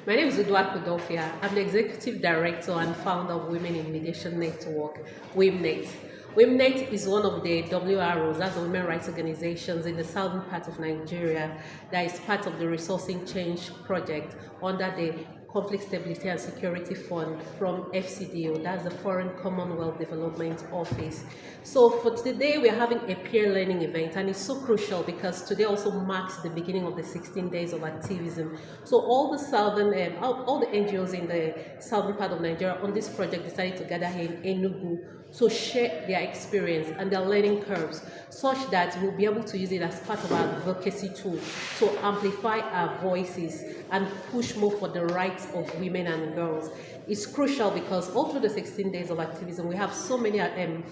My name is Udwa Kudofia. I'm the Executive Director and founder of Women in Mediation Network, WIMNET. WIMNET is one of the WROs, that's the women rights organizations in the southern part of Nigeria that is part of the Resourcing Change project under the Conflict Stability and Security Fund from FCDO, that's the Foreign Commonwealth Development Office. So for today, we're having a peer learning event, and it's so crucial because today also marks the beginning of the 16 days of activism. So all the all the NGOs in the southern part of Nigeria on this project decided to gather here in Enugu to share their experience and their learning curves, such that we'll be able to use it as part of our advocacy tool to amplify our voices and push more for the rights of women and girls. It's crucial because all through the 16 days of activism, we have so many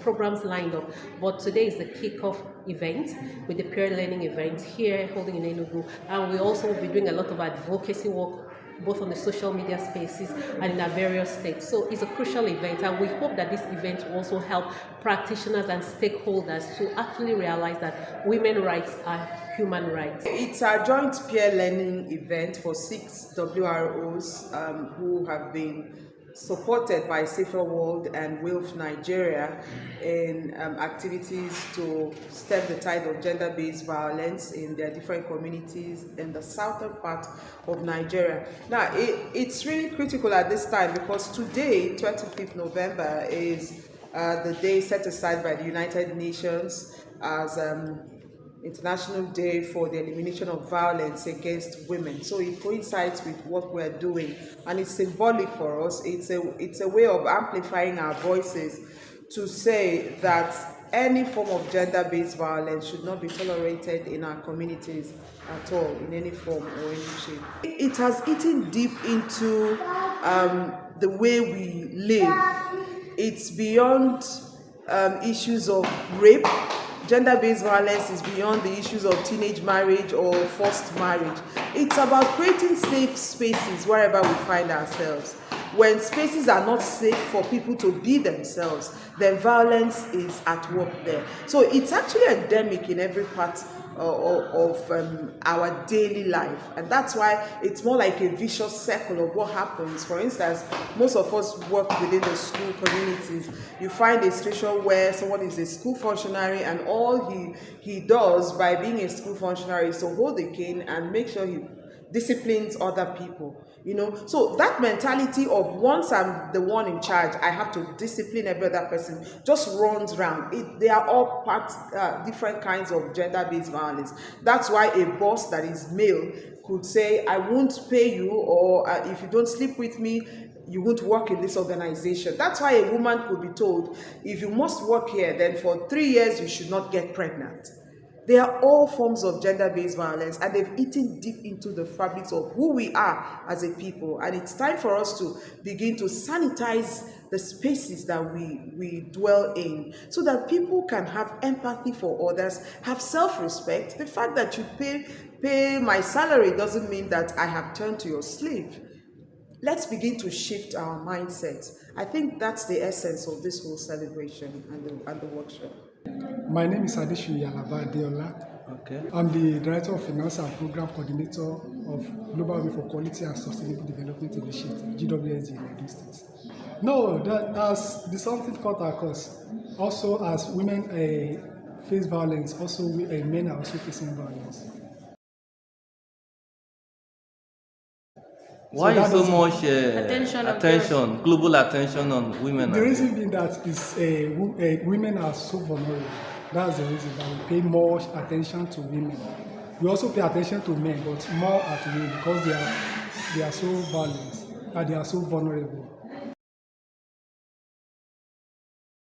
programs lined up, but today is the kickoff event with the peer learning event here holding in Enugu, and we also will be doing a lot of advocacy work both on the social media spaces and in our various states. So it's a crucial event, and we hope that this event will also help practitioners and stakeholders to actually realize that women's rights are human rights. It's a joint peer learning event for 6 WROs who have been supported by Safer World and WILF Nigeria in activities to stem the tide of gender-based violence in their different communities in the southern part of Nigeria. Now, it's really critical at this time because today, 25th November, is the day set aside by the United Nations as International Day for the Elimination of Violence Against Women. So it coincides with what we're doing, and it's symbolic for us. It's a way of amplifying our voices to say that any form of gender-based violence should not be tolerated in our communities at all, in any form or any shape. It has eaten deep into the way we live. It's beyond issues of rape. Gender-based violence is beyond the issues of teenage marriage or forced marriage. It's about creating safe spaces wherever we find ourselves. When spaces are not safe for people to be themselves, then violence is at work there. So it's actually endemic in every part of our daily life, and that's why it's more like a vicious circle of what happens. For instance, most of us work within the school communities. You find a situation where someone is a school functionary, and all he does by being a school functionary is to hold the cane and make sure he disciplines other people, So that mentality of once I'm the one in charge, I have to discipline every other person, just runs round. They are all different kinds of gender-based violence. That's why a boss that is male could say, I won't pay you, or if you don't sleep with me, you won't work in this organization. That's why a woman could be told, if you must work here, then for 3 years you should not get pregnant. They are all forms of gender-based violence, and they've eaten deep into the fabrics of who we are as a people. And it's time for us to begin to sanitize the spaces that we dwell in, so that people can have empathy for others, have self-respect. The fact that you pay my salary doesn't mean that I have turned to your slave. Let's begin to shift our mindset. I think that's the essence of this whole celebration and the workshop. My name is Adeshu Yalaba Adeola. Okay. I'm the Director of Finance and Program Coordinator of Global Women for Quality and Sustainable Development Initiative, GWSD in Edo State. No, that as the something cut across, also as women face violence, also men are also facing violence. Why is so much global attention on women? The reason being that is women are so vulnerable. That's the reason that we pay more attention to women. We also pay attention to men, but more at women because they are so violent and they are so vulnerable.